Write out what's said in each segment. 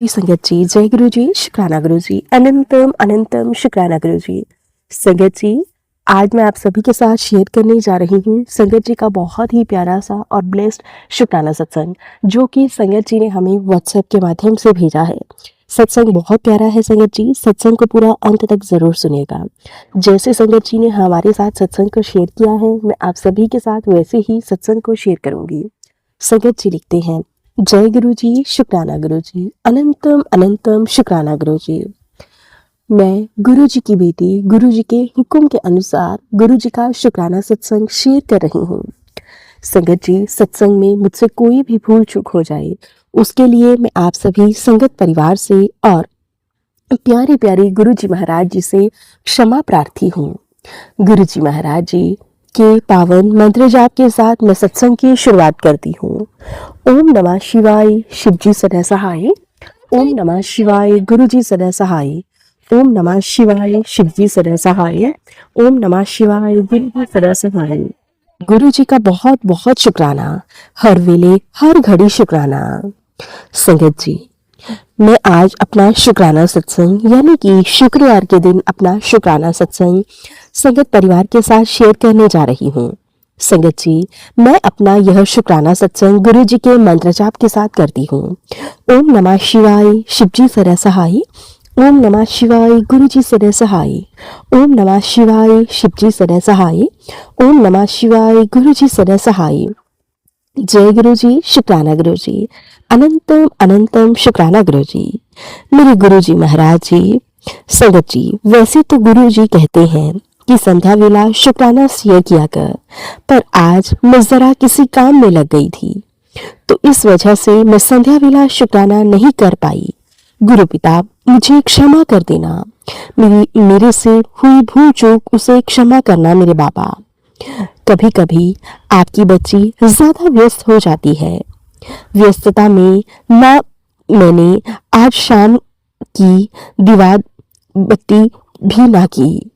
संगत जी, जय गुरु जी, शुक्राना गुरु जी, अनंतम अनंतम शुक्राना गुरु जी। संगत जी, आज मैं आप सभी के साथ शेयर करने जा रही हूँ संगत जी का बहुत ही प्यारा सा और ब्लेस्ड शुक्राना सत्संग, जो कि संगत जी ने हमें व्हाट्सएप के माध्यम से भेजा है। सत्संग बहुत प्यारा है संगत जी, सत्संग को पूरा अंत तक जरूर सुनिएगा। जैसे संगत जी ने हमारे साथ सत्संग को शेयर किया है, मैं आप सभी के साथ वैसे ही सत्संग को शेयर करूंगी। संगत जी लिखते हैं, जय गुरु जी, शुक्राना गुरु जी, अनंतम अनंतम शुक्राना गुरु जी। मैं गुरु जी की बेटी गुरु जी के हुक्म के अनुसार गुरु जी का शुक्राना सत्संग शेयर कर रही हूँ। संगत जी, सत्संग में मुझसे कोई भी भूल चूक हो जाए, उसके लिए मैं आप सभी संगत परिवार से और प्यारे प्यारे गुरु जी महाराज जी से क्षमा प्रार्थी हूँ। गुरु जी महाराज जी के पावन मंत्र जाप के साथ मैं सत्संग की शुरुआत करती हूँ। ओम नमः शिवाय, शिव जी सदा सहाय। ओम नमः शिवाय, गुरु जी सदा सहाय। ओम नमः शिवाय, शिव जी सदा सहाय। ओम नमः शिवाय, गुरु जी सदा सहाय। गुरु जी का बहुत बहुत शुक्राना, हर वेले हर घड़ी शुक्राना। संगत जी, मैं आज अपना शुक्राना सत्संग यानी कि शुक्रवार के दिन अपना शुक्राना सत्संग संगत परिवार के साथ शेयर करने जा रही हूँ। संगत जी, मैं अपना यह शुक्राना सत्संग गुरु जी के मंत्र जाप के साथ करती हूँ। ओम नमः शिवाय, शिव जी सदा सहाय। ओम नमः शिवाय, गुरु जी सदा सहाय। ओम नमः शिवाय, शिव जी सदा सहाय। ओम नमः शिवाय, गुरु जी सदा सहाय। जय गुरु जी, शुक्राना गुरु जी, अनंतम अनंतम शुक्राना गुरु जी, मेरे गुरु जी महाराज जी। संगत जी, वैसे तो गुरु जी कहते हैं कि संध्या वेला शुक्राना शेयर किया कर, पर आज मैं जरा किसी काम में लग गई थी, तो इस वजह से मैं संध्या वेला शुक्राना नहीं कर पाई। गुरु पिता, मुझे क्षमा कर देना। मेरे से हुई भूल चूक उसे क्षमा करना मेरे बाबा। कभी कभी आपकी बच्ची ज्यादा व्यस्त हो जाती है। व्यस्तता में ना मैंने आज शाम की दीवार बत्ती भी ना की,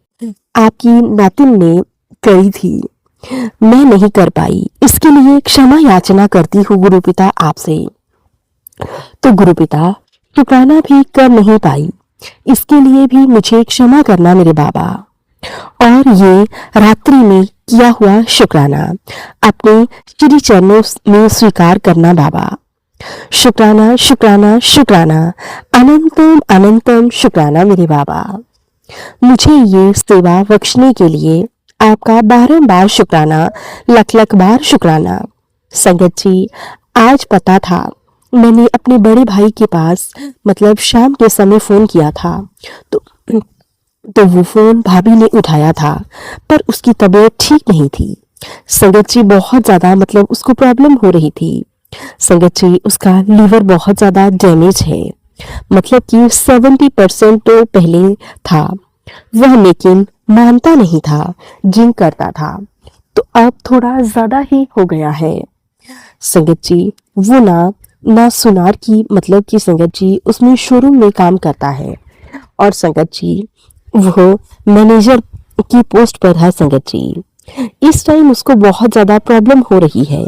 आपकी नातिन ने करी थी, मैं नहीं कर पाई। इसके लिए क्षमा याचना करती हूँ गुरु पिता आपसे। तो गुरु पिता, शुक्राना भी कर नहीं पाई, इसके लिए भी मुझे क्षमा करना मेरे बाबा। और ये रात्रि में किया हुआ शुक्राना अपने श्री चरणों में स्वीकार करना बाबा। शुक्राना शुक्राना शुक्राना, अनंतम अनंतम शुक्राना मेरे बाबा। मुझे ये सेवा बख्शने के लिए आपका बारंबार शुक्राना, लख लख बार शुक्राना। संगत जी, आज पता था, मैंने अपने बड़े भाई के पास मतलब शाम के समय फोन किया था, तो वो फोन भाभी ने उठाया था, पर उसकी तबीयत ठीक नहीं थी। संगत जी, बहुत ज्यादा मतलब उसको प्रॉब्लम हो रही थी। संगत जी, उसका लीवर बहुत ज्यादा डैमेज है, मतलब कि 70% तो पहले था वह, लेकिन मानता नहीं था, जिम करता था, तो अब थोड़ा ज्यादा ही हो गया है। संगत जी, वो ना सुनार की मतलब कि संगत जी उसमें शोरूम में काम करता है, और संगत जी वो मैनेजर की पोस्ट पर है। संगत जी, इस टाइम उसको बहुत ज्यादा प्रॉब्लम हो रही है।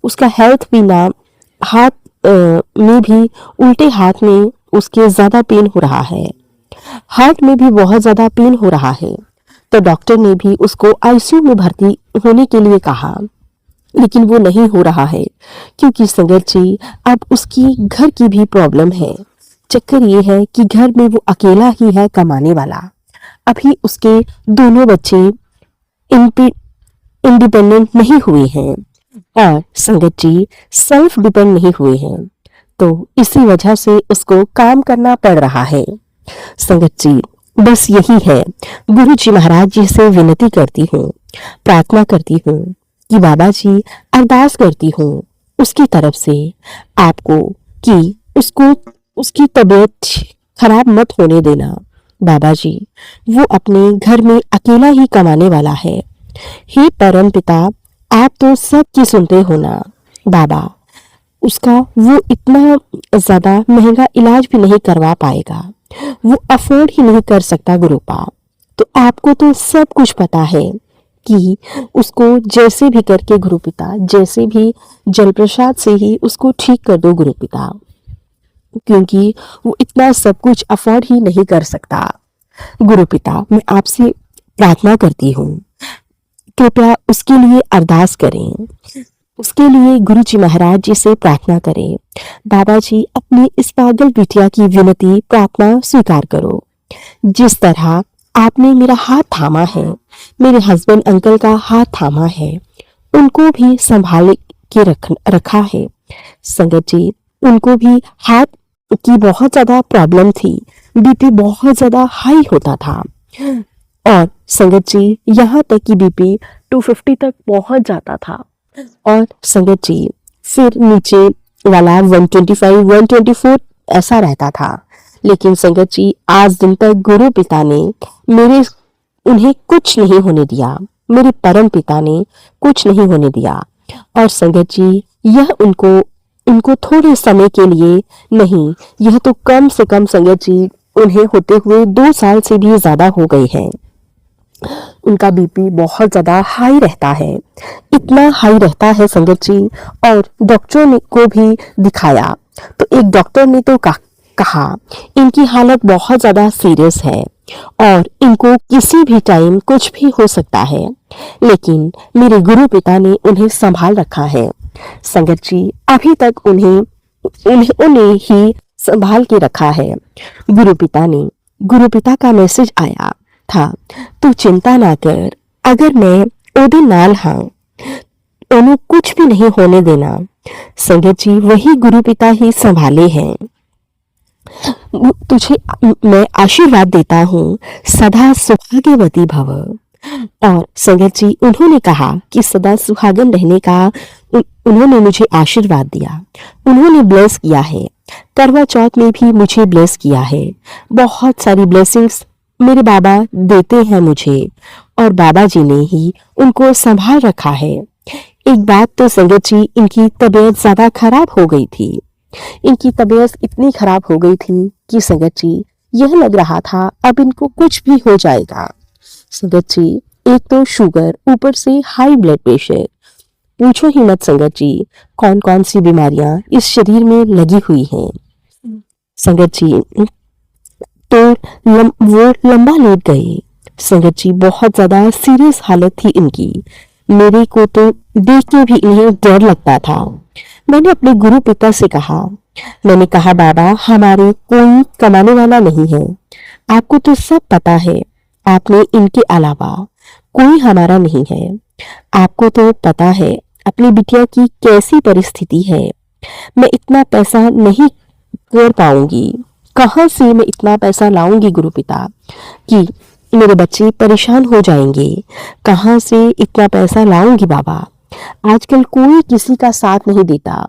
उसका हेल्थ भी ना, हाथ में भी, उल्टे हाथ में उसके ज्यादा पेन हो रहा है, हार्ट में भी बहुत ज्यादा पेन हो रहा है। तो डॉक्टर ने भी उसको आईसीयू में भर्ती होने के लिए कहा, लेकिन वो नहीं हो रहा है, क्योंकि संगत जी अब उसकी घर की भी प्रॉब्लम है। चक्कर ये है कि घर में वो अकेला ही है कमाने वाला। अभी उसके दोनों बच्चे इंडिपेंडेंट नहीं हुए हैं, और संगत जी सेल्फ डिपेंड नहीं हुए हैं, तो इसी वजह से उसको काम करना पड़ रहा है। संगत जी, बस यही है, गुरु जी महाराज जी से विनती करती हूँ, प्रार्थना करती हूँ कि बाबा जी, अरदास करती हूँ उसकी तरफ से आपको कि उसको उसकी तबीयत खराब मत होने देना बाबा जी। वो अपने घर में अकेला ही कमाने वाला है। हे परम पिता, आप तो सबकी सुनते हो ना बाबा। उसका वो इतना ज्यादा महंगा इलाज भी नहीं करवा पाएगा, वो अफोर्ड ही नहीं कर सकता गुरुपा। तो आपको तो सब कुछ पता है कि उसको जैसे भी करके गुरुपिता, जैसे भी जल प्रसाद से ही उसको ठीक कर दो गुरुपिता। क्योंकि वो इतना सब कुछ अफोर्ड ही नहीं कर सकता। गुरु पिता, मैं आपसे प्रार्थना करती हूँ, कृपया उसके लिए अरदास करें, उसके लिए गुरु जी महाराज जी से प्रार्थना करें। बाबा जी, अपनी इस पागल बिटिया की विनती प्रार्थना स्वीकार करो। जिस तरह आपने मेरा हाथ थामा है, मेरे हस्बैंड अंकल का हाथ थामा है, उनको भी संभाल के रखा है। संगत जी, उनको भी हार्ट की बहुत ज्यादा प्रॉब्लम थी, बीपी बहुत ज्यादा हाई होता था, और संगत जी यहाँ तक कि बीपी 250 तक पहुंच जाता था, और संगत जी फिर नीचे वाला 125 124 ऐसा रहता था। लेकिन संगत जी आज दिन तक गुरु पिता ने मेरे उन्हें कुछ नहीं होने दिया, मेरे परम पिता ने कुछ नहीं होने दिया। और संगत जी यह उनको थोड़े समय के लिए नहीं, यह तो कम से कम संगत जी उन्हें होते हुए 2 साल से भी ज्यादा हो गए हैं। उनका बीपी बहुत ज्यादा हाई रहता है, इतना हाई रहता है संगत जी, और डॉक्टरों ने को भी दिखाया तो एक डॉक्टर ने तो कहा इनकी हालत बहुत ज्यादा सीरियस है और इनको किसी भी टाइम कुछ भी हो सकता है। लेकिन मेरे गुरु पिता ने उन्हें संभाल रखा है संगत जी, अभी तक उन्हें ही संभाल के रखा है। गुरु पिता का मैसेज आया था, तू चिंता ना कर, अगर मैं ओदे नाल हाँ, उन्हें कुछ भी नहीं होने देना। संगत जी वही गुरु पिता ही संभाले हैं। तुझे मैं आशीर्वाद देता हूँ, सदा सुहागवती भव। और संगत जी उन्होंने कहा कि सदा सुहागन रहने का उन्होंने मुझे आशीर्वाद दिया, उन्होंने ब्लेस किया है। करवा चौथ में भी मुझे ब्लेस किया है, बहुत सारी ब्लेसिंग्स मेरे बाबा देते हैं मुझे, और बाबा जी ने ही उनको संभाल रखा है। एक बात तो संगत जी, इनकी तबीयत ज्यादा खराब हो गई थी, इनकी तबीयत इतनी खराब हो गई थी कि संगत जी यह लग रहा था अब इनको कुछ भी हो जाएगा। संगत जी एक तो शुगर, ऊपर से हाई ब्लड प्रेशर, पूछो ही मत संगत जी कौन कौन सी बीमारियां इस शरीर में लगी हुई हैं। संगत जी तो वो लंबा लेट गए। संगत जी बहुत ज्यादा सीरियस हालत थी इनकी, मेरे को तो देख के भी इन्हें डर लगता था। मैंने अपने गुरु पिता से कहा, मैंने कहा बाबा हमारे कोई कमाने वाला नहीं है, आपको तो सब पता है, आपने इनके अलावा कोई हमारा नहीं है, आपको तो पता है अपनी बिटिया की कैसी परिस्थिति है, मैं इतना पैसा नहीं कर पाऊंगी, कहाँ से मैं इतना पैसा लाऊंगी गुरु पिता कि मेरे बच्चे परेशान हो जाएंगे, कहाँ से इतना पैसा लाऊंगी बाबा, आजकल कोई किसी का साथ नहीं देता।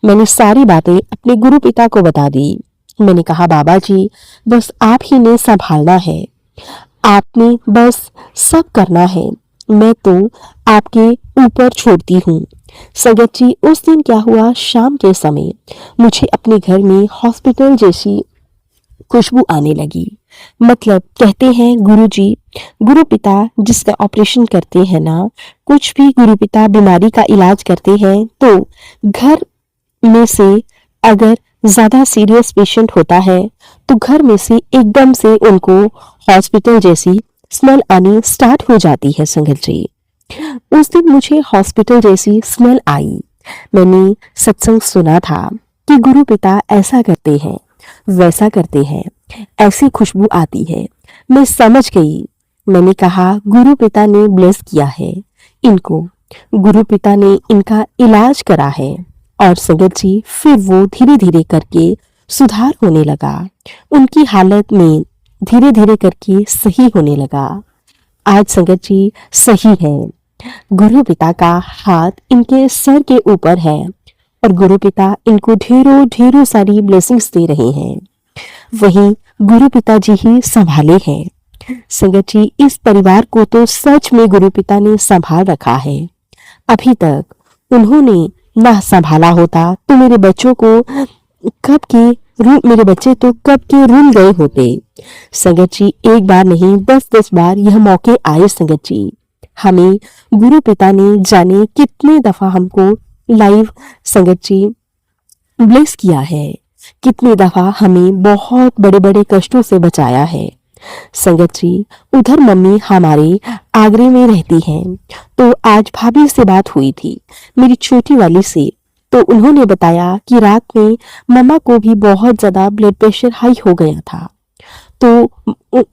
मैंने सारी बातें अपने गुरु पिता को बता दी। मैंने कहा बाबा जी बस आप ही ने संभालना है, आपने बस सब करना है, मैं तो आपके ऊपर छोड़ती हूँ। संगत जी उस दिन क्या हुआ, शाम के समय मुझे अपने घर में हॉस्पिटल जैसी खुशबू आने लगी। मतलब कहते हैं गुरु पिता जिसका ऑपरेशन करते हैं ना, कुछ भी गुरु पिता बीमारी का इलाज करते हैं तो घर में से अगर ज्यादा सीरियस पेशेंट होता है तो घर में से एकदम से उनको हॉस्पिटल जैसी स्मेल आनी स्टार्ट हो जाती है। संगत जी उस दिन मुझे हॉस्पिटल जैसी स्मेल आई। मैंने सत्संग सुना था कि गुरु पिता ऐसा करते हैं, वैसा करते हैं, ऐसी खुशबू आती है। मैं समझ गई। मैंने कहा गुरु पिता ने ब्लेस किया है इनको, गुरु पिता ने इनका इलाज करा है। और संगत जी फिर वो धीरे धीरे करके सुधार होने लगा, उनकी हालत में धीरे धीरे करके सही होने लगा। आज संगत जी सही है, गुरु पिता का हाथ इनके सर के ऊपर है और गुरु पिता इनको ढेरों ढेरों सारी ब्लेसिंग्स दे रहे हैं, वही गुरु पिता जी ही संभाले हैं। संगत जी इस परिवार को तो सच में गुरु पिता ने संभाल रखा है। अभी तक उन्होंने ना संभाला होता तो मेरे बच्चे तो कब के रूम गए होते। संगत जी एक बार नहीं 10-10 बार यह मौके आए। संगत जी हमें गुरु पिता ने जाने कितने दफा हमको लाइव संगत जी ब्लेस किया है। कितनी दफा हमें बहुत बड़े बड़े कष्टों से बचाया है। संगत जी, उधर मम्मी हमारे आगरे में रहती हैं, तो आज भाभी से बात हुई थी मेरी छोटी वाली से। तो उन्होंने बताया कि रात में मम्मा को भी बहुत ज्यादा ब्लड प्रेशर हाई हो गया था, तो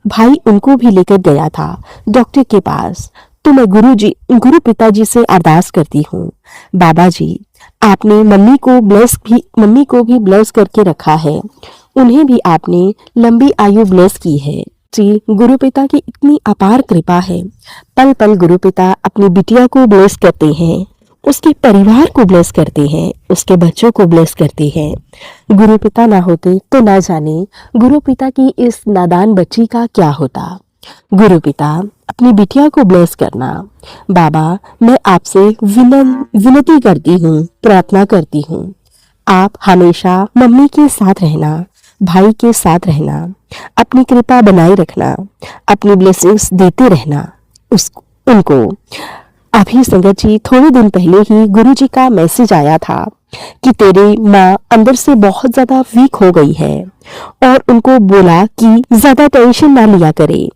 भाई उनको भी लेकर गया था डॉक्टर के पास। तो मैं गुरु पिताजी से अरदास करती हूँ, बाबा जी आपने मम्मी को भी ब्लेस करके रखा है, उन्हें भी आपने लंबी आयु ब्लेस की है जी। गुरु पिता की इतनी अपार कृपा है, पल पल गुरु पिता अपनी बिटिया को ब्लेस करते हैं, उसके परिवार को ब्लेस करते हैं, उसके बच्चों को ब्लेस करते हैं। गुरु पिता ना होते तो ना जाने गुरु पिता की इस नादान बच्ची का क्या होता। गुरु पिता अपनी बिटिया को ब्लेस करना। बाबा मैं आपसे विनती करती हूँ, प्रार्थना करती हूँ, आप हमेशा मम्मी के साथ रहना, भाई के साथ रहना, अपनी कृपा बनाए रखना, अपनी ब्लेसिंग्स देते रहना उनको। अभी संगत जी थोड़े दिन पहले ही गुरु जी का मैसेज आया था कि तेरी माँ अंदर से बहुत ज्यादा वीक हो गई है, और उनको बोला कि ज्यादा टेंशन ना लिया करे,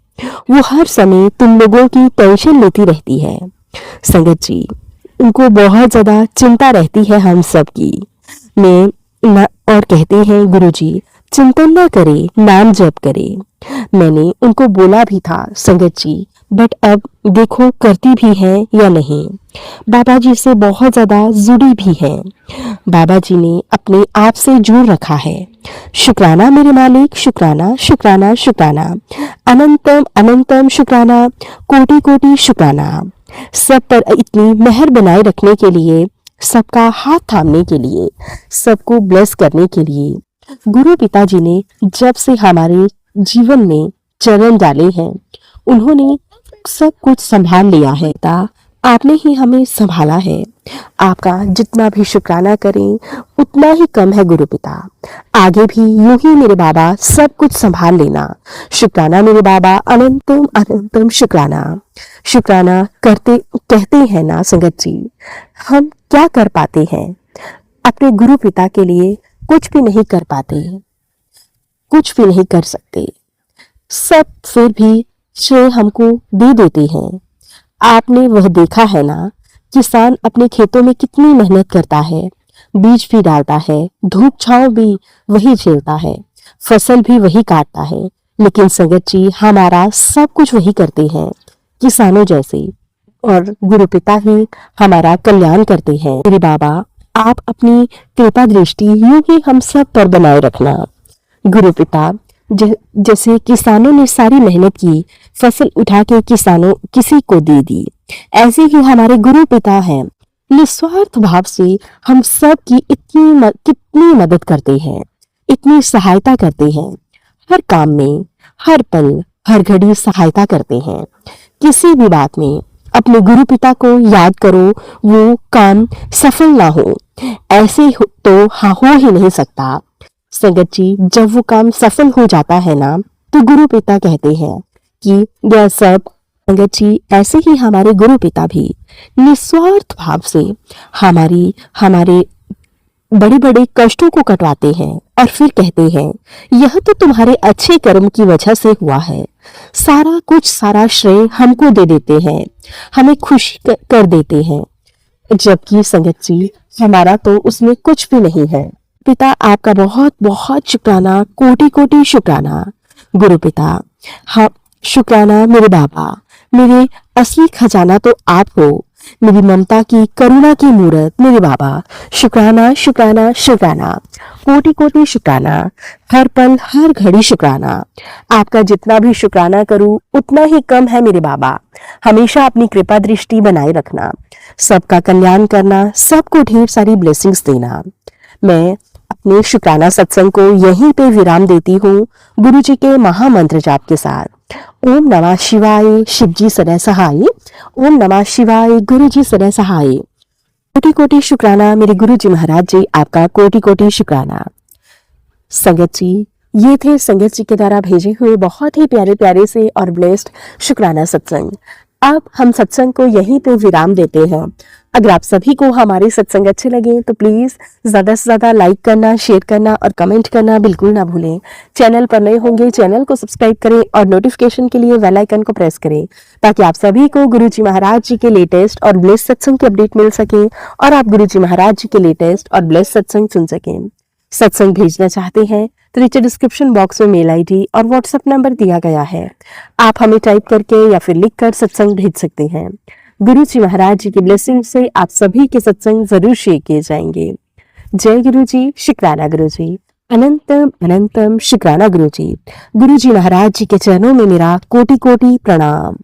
वो हर समय तुम लोगों की टेंशन लेती रहती है। संगत जी उनको बहुत ज्यादा चिंता रहती है हम सब की। और कहते हैं गुरुजी चिंतन ना करे, नाम जप करे। मैंने उनको बोला भी था संगत जी, बट अब देखो करती भी है या नहीं। बाबा जी से बहुत ज्यादा जुड़ी भी है, बाबा जी ने अपने आप से जोड़ रखा है। शुक्राना मेरे मालिक, शुक्राना शुक्राना शुक्राना, अनंतम अनंतम शुक्राना, कोटि कोटि शुक्राना, सब पर इतनी मेहर बनाए रखने के लिए, सबका हाथ थामने के लिए, सबको ब्लेस करने के लिए। गुरु पिताजी ने जब से हमारे जीवन में चरण डाले हैं, उन्होंने सब कुछ संभाल लिया है। आपने ही हमें संभाला है। आपका जितना भी शुक्राना करें उतना ही कम है गुरु पिता। आगे भी यूं ही मेरे बाबा सब कुछ संभाल लेना। शुक्राना मेरे बाबा, अनंतम अनंतम शुक्राना। शुक्राना कहते हैं ना संगत जी, हम क्या कर पाते हैं अपने गुरु पिता के लिए? कुछ भी नहीं कर पाते, कुछ भी नहीं कर सकते, सब फिर भी श्रेय हमको दे देते हैं। आपने वह देखा है ना, किसान अपने खेतों में कितनी मेहनत करता है, बीज भी डालता है, धूप छांव भी वही झेलता है, फसल भी वही काटता है, लेकिन संगत जी हमारा सब कुछ वही करते हैं किसानों जैसे, और गुरु पिता ही हमारा कल्याण करते हैं। मेरे बाबा आप अपनी कृपा दृष्टि यूं ही हम सब पर बनाए रखना। गुरु पिता जैसे किसानों ने सारी मेहनत की, फसल उठा के किसी को दे दी, ऐसे ही हमारे गुरु पिता हैं, निस्वार्थ भाव से हम सब की कितनी मदद करते हैं, इतनी सहायता करते हैं, हर काम में, हर पल, हर घड़ी सहायता करते हैं। किसी भी बात में अपने गुरु पिता को याद करो, वो काम सफल ना हो, ऐसे तो हो ही नहीं सकता। संगत जी जब वो काम सफल हो जाता है ना, तो गुरु पिता कहते हैं कि यह सब, संगत जी ऐसे ही हमारे गुरु पिता भी निस्वार्थ भाव से हमारे बड़े बड़े कष्टों को कटवाते हैं, और फिर कहते हैं यह तो तुम्हारे अच्छे कर्म की वजह से हुआ है। सारा श्रेय हमको दे देते हैं, हमें खुश कर देते हैं, जबकि संगत जी हमारा तो उसमें कुछ भी नहीं है। पिता आपका बहुत बहुत शुक्राना, कोटि कोटि शुक्राना। गुरु पिता हाँ, शुक्राना मेरे बाबा, मेरे असली खजाना तो आप हो, मेरी ममता की करुणा की मूरत मेरे बाबा। शुक्राना शुक्राना शुक्राना, कोटि कोटि शुक्राना, हर पल हर घड़ी शुक्राना। आपका जितना भी शुक्राना करूं उतना ही कम है मेरे बाबा। हमेशा अपनी कृपा दृष्टि बनाए रखना, सबका कल्याण करना, सबको ढेर सारी ब्लेसिंग्स देना। मैं अपने शुक्राना सत्संग को यहीं पे विराम देती हूँ गुरु जी के महामंत्र जाप के साथ। ओम नमः शिवाय, शिव जी सदा सहाय। ओम नमः शिवाय, गुरु जी सदा सहाय। कोटि कोटि शुक्राना मेरे गुरु जी महाराज जी, आपका कोटि कोटि शुक्राना। संगत जी ये थे संगत जी के द्वारा भेजे हुए बहुत ही प्यारे प्यारे से और ब्लेस्ड शुक्राना सत्संग। अब हम सत्संग को यहीं पे विराम देते हैं। अगर आप सभी को हमारे सत्संग अच्छे लगे तो प्लीज ज्यादा से ज्यादा लाइक करना, शेयर करना और कमेंट करना बिल्कुल ना भूलें। चैनल पर नए होंगे चैनल को सब्सक्राइब करें और नोटिफिकेशन के लिए बेल आइकन को प्रेस करें ताकि आप सभी को गुरुजी महाराज जी के लेटेस्ट और ब्लेस्ड सत्संग की अपडेट मिल सके और आप गुरुजी महाराज जी के लेटेस्ट और ब्लेस्ड सत्संग सुन सकें। सत्संग भेजना चाहते हैं तो नीचे डिस्क्रिप्शन बॉक्स में मेल आईडी और व्हाट्सएप नंबर दिया गया है, आप हमें टाइप करके या फिर लिख कर सत्संग भेज सकते हैं। गुरु जी महाराज जी की ब्लेसिंग से आप सभी के सत्संग जरूर शेयर किए जाएंगे। जय गुरु जी, शुक्राना गुरु जी, अनंतम अनंतम शुक्राना गुरु जी। गुरु जी महाराज जी के चरणों में मेरा कोटि कोटि प्रणाम।